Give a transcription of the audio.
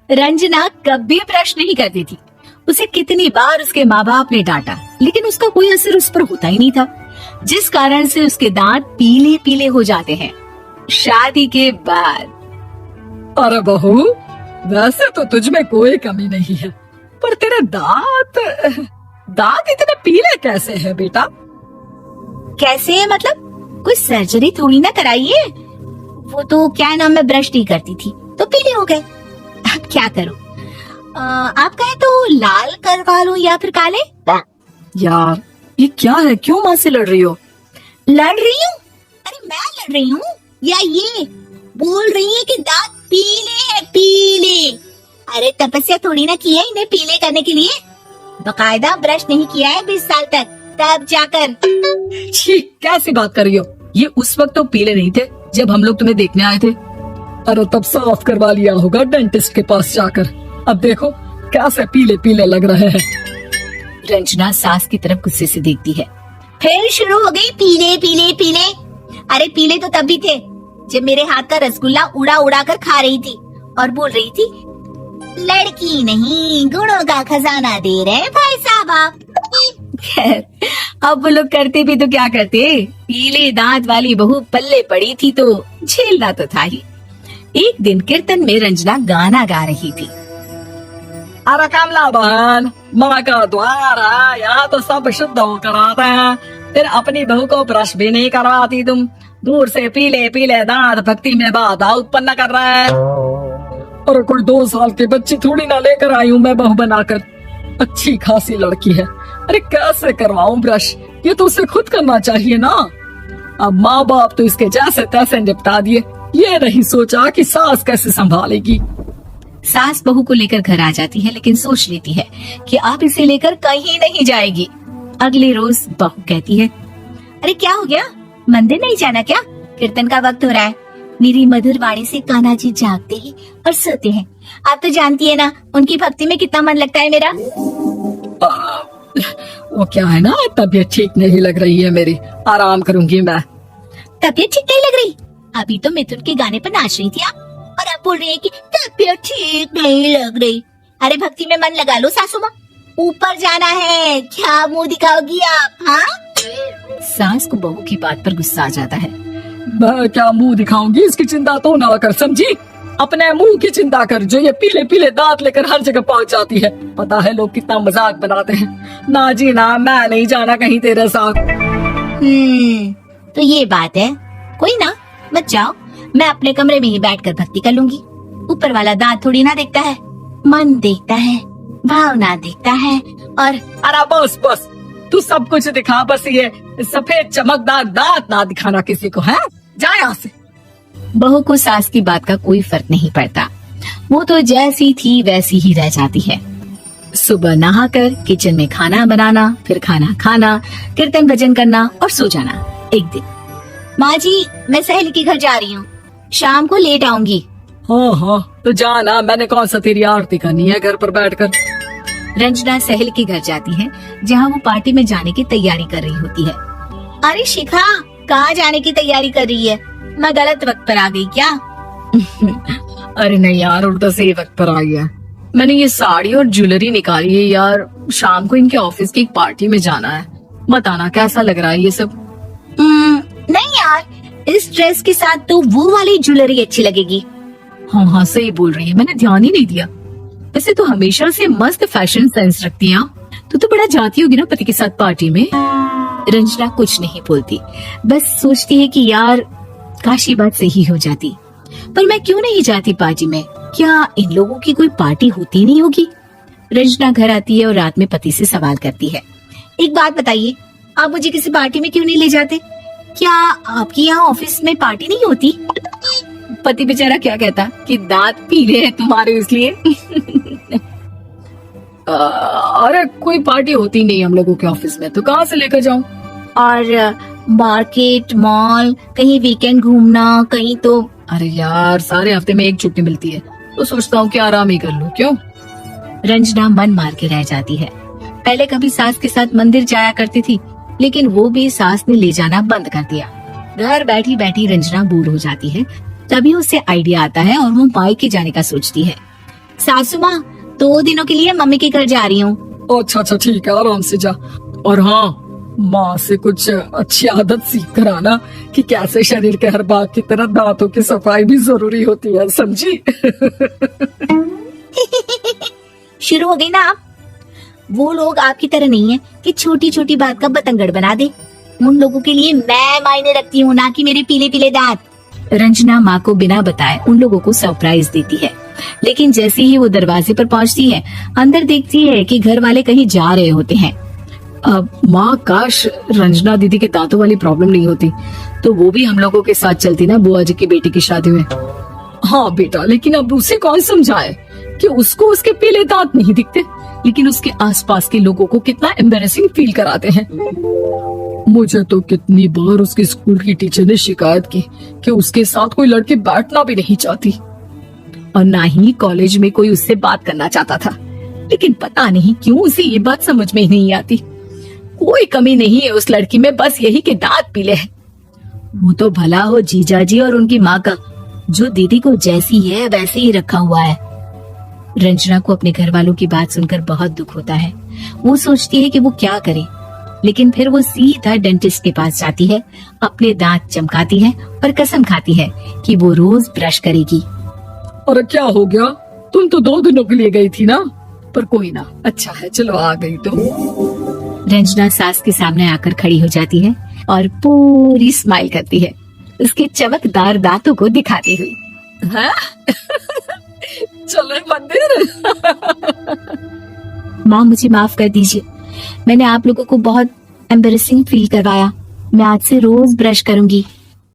रंजना कभी ब्रश नहीं करती थी। उसे कितनी बार उसके माँ बाप ने डांटा, लेकिन उसका कोई असर उस पर होता ही नहीं था, जिस कारण से उसके दांत पीले पीले हो जाते हैं। शादी के बाद अरे बहू, वैसे तो तुझ में कोई कमी नहीं है, पर तेरे दांत दांत इतने पीले कैसे हैं बेटा? कैसे मतलब? कोई सर्जरी थोड़ी ना कराइए। वो तो क्या नाम, मैं ब्रश नहीं करती थी तो पीले हो गए। अब क्या करूं? आप कहें तो लाल करवा लूं या फिर काले? यार ये क्या है, क्यों माँ से लड़ रही हो? लड़ रही हूँ? अरे मैं लड़ रही हूँ या ये बोल रही है कि दांत पीले हैं, पीले। अरे तपस्या थोड़ी ना की है इन्हें पीले करने के लिए, बकायदा ब्रश नहीं किया है 20 साल तक, तब जाकर। छी, कैसी बात कर रही हो? ये उस वक्त तो पीले नहीं थे जब हम लोग तुम्हें देखने आए थे। अरे तब साफ करवा लिया होगा डेंटिस्ट के पास जाकर। अब देखो कैसे पीले पीले लग रहे हैं। रंजना सास की तरफ गुस्से से देखती है। फिर शुरू हो गई पीले पीले पीले। अरे पीले तो तब भी थे जब मेरे हाथ का रसगुल्ला उड़ा उड़ा कर खा रही थी और बोल रही थी, लड़की नहीं गुणों का खजाना दे रहे भाई साहब आप। खैर, अब वो लोग करते भी तो क्या करते, पीले दांत वाली बहू पल्ले पड़ी थी तो झेलना तो था ही। एक दिन कीर्तन में रंजना गाना गा रही थी। अरे कमला बहन, माँ का द्वार है, यहाँ तो सब शुद्ध होकर आते हैं, फिर अपनी बहू को ब्रश भी नहीं करवाती तुम। दूर से पीले पीले दांत भक्ति में बाधा उत्पन्न कर रहा है। और कोई 2 साल की बच्ची थोड़ी ना लेकर आई हूँ मैं बहू बनाकर, अच्छी खासी लड़की है। अरे कैसे करवाऊं ब्रश, ये तो उसे खुद करना चाहिए ना। अब माँ बाप तो इसके जैसे तैसे निपटा दिए, ये नहीं सोचा कि सास कैसे संभालेगी। सास बहू को लेकर घर आ जाती है, लेकिन सोच लेती है कि आप इसे लेकर कहीं नहीं जाएगी। अगले रोज बहू कहती है, अरे क्या हो गया, मंदिर नहीं जाना क्या? कीर्तन का वक्त हो रहा है। मेरी मधुर वाणी से कान्हा जी जागते हैं और सोते हैं। आप तो जानती है ना उनकी भक्ति में कितना मन लगता है मेरा। वो क्या है ना, तबीयत ठीक नहीं लग रही है मेरी, आराम करूंगी मैं। तबीयत ठीक नहीं लग रही? अभी तो मिथुन के गाने पर नाच रही थी आप, और आप बोल रही है कि तबीयत ठीक नहीं लग रही। अरे भक्ति में मन लगा लो सासू माँ, ऊपर जाना है, क्या मुंह दिखाओगी आप? हाँ, सास को बहू की बात पर गुस्सा आ जाता है। मैं क्या मुंह दिखाऊंगी, इसकी चिंता तो ना कर, समझी? अपने मुंह की चिंता कर, जो ये पीले पीले दांत लेकर हर जगह पहुंच जाती है। पता है लोग कितना मजाक बनाते हैं। ना जी ना, मैं नहीं जाना कहीं तेरे साथ। तो ये बात है, कोई ना, मत जाओ, मैं अपने कमरे में ही बैठकर भक्ति कर लूंगी। ऊपर वाला दांत थोड़ी ना देखता है, मन देखता है, भावना देखता है। और अरे बस बस, तू सब कुछ दिखा, बस ये सफेद चमकदार दांत ना दिखाना किसी को, है? जा यहाँ से। बहू को सास की बात का कोई फर्क नहीं पड़ता, वो तो जैसी थी वैसी ही रह जाती है। सुबह नहाकर किचन में खाना बनाना, फिर खाना खाना, कीर्तन भजन करना और सो जाना। एक दिन, माँ जी मैं सहेली के घर जा रही हूँ, शाम को लेट आऊंगी। हाँ, तो जाना, मैंने कौन सा तेरी आरती करनी है घर पर बैठकर। रंजना सहेली के घर जाती है, जहाँ वो पार्टी में जाने की तैयारी कर रही होती है। अरे शिखा, कहाँ जाने की तैयारी कर रही है? मैं गलत वक्त पर आ गई क्या? अरे नहीं यार, उल्टा सही वक्त पर आई है। मैंने ये साड़ी और ज्वेलरी निकाली है यार, शाम को इनके ऑफिस की एक पार्टी में जाना है। बताना कैसा लग रहा है ये सब? नहीं यार, इस ड्रेस के साथ तो वो वाली ज्वेलरी अच्छी लगेगी। हाँ, सही बोल रही है, मैंने ध्यान ही नहीं दिया। वैसे तो हमेशा से मस्त फैशन सेंस रखती है। तो बड़ा जाती होगी ना पति के साथ पार्टी में। रंजना कुछ नहीं बोलती, बस सोचती है कि यार काश ये बात सही हो जाती, पर मैं क्यों नहीं जाती पार्टी में? क्या इन लोगों की कोई पार्टी होती नहीं होगी? रंजना घर आती है और रात में पति से सवाल करती है, एक बात बताइए, आप मुझे किसी पार्टी में क्यों नहीं ले जाते? क्या आपकी यहाँ ऑफिस में पार्टी नहीं होती? पति बेचारा क्या कहता कि दांत पीले हैं तुम्हारे इसलिए। अरे कोई पार्टी होती नहीं हम लोगों के ऑफिस में, तो कहाँ से लेकर जाऊं? और मार्केट, मॉल, कहीं वीकेंड घूमना, कहीं तो। अरे यार, सारे हफ्ते में एक छुट्टी मिलती है, तो सोचता हूँ कि आराम ही कर लूं। क्यों? रंजना मन मार के रह जाती है। पहले कभी सास के साथ मंदिर जाया करती थी, लेकिन वो भी सास ने ले जाना बंद कर दिया। घर बैठी बैठी रंजना बोर हो जाती है। तभी उसे आइडिया आता है और वो मायके जाने का सोचती है। सासू माँ 2 दिनों के लिए मम्मी के घर जा रही हूँ। अच्छा अच्छा ठीक है, आराम से जा। और हाँ, माँ से कुछ अच्छी आदत सीख कर आना कि कैसे शरीर के हर भाग की तरह दांतों की सफाई भी जरूरी होती है, समझी? शुरू हो गई ना आप। वो लोग आपकी तरह नहीं है कि छोटी छोटी बात का बतंगड़ बना दे। उन लोगों के लिए मैं मायने रखती हूँ, ना कि मेरे पीले पीले दांत। रंजना माँ को बिना बताए उन लोगों को सरप्राइज देती है, लेकिन जैसे ही वो दरवाजे पर पहुंचती है, अंदर देखती है कि घर वाले कहीं जा रहे होते हैं। अब माँ, काश रंजना दीदी के दांतों वाली प्रॉब्लम नहीं होती तो वो भी हम लोगों के साथ चलती ना बुआ जी की बेटी की शादी में। हाँ बेटा, लेकिन अब उसे कौन समझाए कि उसको उसके पीले दांत नहीं दिखते, लेकिन उसके आसपास के लोगों को कितना एम्बैरेसिंग फील कराते हैं। मुझे तो कितनी बार उसके स्कूल की टीचर ने शिकायत की कि उसके साथ कोई लड़की बैठना भी नहीं चाहती, और ना ही कॉलेज में कोई उससे बात करना चाहता था। लेकिन पता नहीं क्यों उसे ये बात समझ में ही नहीं आती। कोई कमी नहीं है उस लड़की में, बस यही कि दांत पीले हैं। वो तो भला हो जीजा जी और उनकी माँ का, जो दीदी को जैसी है वैसे ही रखा हुआ है। रंजना को अपने घर वालों की बात सुनकर बहुत दुख होता है। वो सोचती है कि वो क्या करे, लेकिन फिर वो सीधा डेंटिस्ट के पास जाती है, अपने दांत चमकाती है और कसम खाती है कि वो रोज ब्रश करेगी। और क्या हो गया, तुम तो 2 दिनों के लिए गई थी ना। पर कोई ना, अच्छा है, चलो आ गई तो। रंजना सास के सामने आकर खड़ी हो जाती है और पूरी स्माइल करती है, उसके चमकदार दांतों को दिखाती हुई। हैं? चले मंदिर। माँ मुझे माफ कर दीजिए, मैंने आप लोगों को बहुत एम्बैरेसिंग फील करवाया। मैं आज से रोज ब्रश करूंगी।